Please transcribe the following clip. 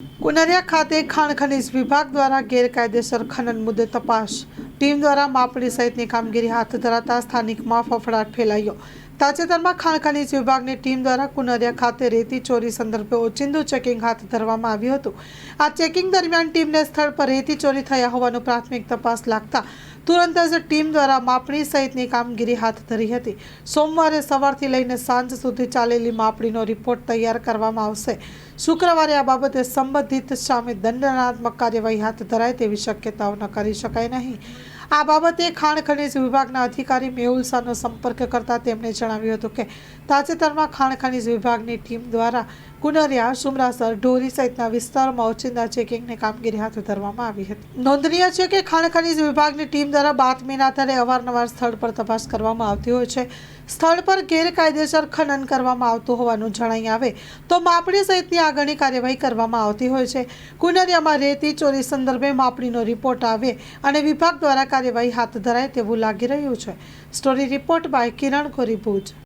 કુનરિયા ખાતે ખાણ ખનીજ વિભાગ દ્વારા ગેરકાયદેસર ખનન મુદ્દે તપાસ ટીમ દ્વારા માપણી સહિતની કામગીરી હાથ ધરાતા સ્થાનિકમાં ફફડાટ ફેલાયો। તાજેતરમાં ખાણ ખનીજ વિભાગની ટીમ દ્વારા કુનરિયા ખાતે રેતી ચોરી સંદર્ભે ઓચિંતું ચેકિંગ હાથ ધરવામાં આવ્યું હતું। આ ચેકિંગ દરમિયાન ટીમને સ્થળ પર રેતી ચોરી થયા હોવાનું પ્રાથમિક તપાસ લાગતા તુરંત જ ટીમ દ્વારા માપણી સહિતની કામગીરી હાથ ધરી હતી। સોમવારે સવારથી લઈને સાંજ સુધી ચાલેલી માપણીનો રિપોર્ટ તૈયાર કરવામાં આવશે। શુક્રવારે આ બાબતે સંબંધિત સામે દંડનાત્મક કાર્યવાહી હાથ ધરાય તેવી શક્યતાઓ નકારી શકાય નહીં। આ બાબતે ખાણ ખનીજ વિભાગના અધિકારી મેહુલ શાહનો સંપર્ક કરતા તેમણે જણાવ્યું હતું કે તાજેતરમાં ખાણ ખનીજ વિભાગની ટીમ દ્વારા કુનરિયા, સુમરાસર, ઢોરી સહિતના વિસ્તારોમાં ઓચિંતા ચેકિંગની કામગીરી હાથ ધરવામાં આવી હતી। નોંધનીય છે કે ખાણ ખનીજ વિભાગની ટીમ દ્વારા બાતમીના આધારે અવારનવાર સ્થળ પર તપાસ કરવામાં આવતી હોય છે। સ્થળ પર ગેરકાયદેસર ખનન કરવામાં આવતું હોવાનું જણાઈ આવે તો માપણી સહિતની આગળની કાર્યવાહી કરવામાં આવતી હોય છે। કુનરિયામાં રેતી ચોરી સંદર્ભે માપણીનો રિપોર્ટ આવે અને વિભાગ દ્વારા કાર્યવાહી હાથ ધરાય તેવું લાગી રહ્યું છે। સ્ટોરી રિપોર્ટ બાય કિરણ કોરી, ભુજ।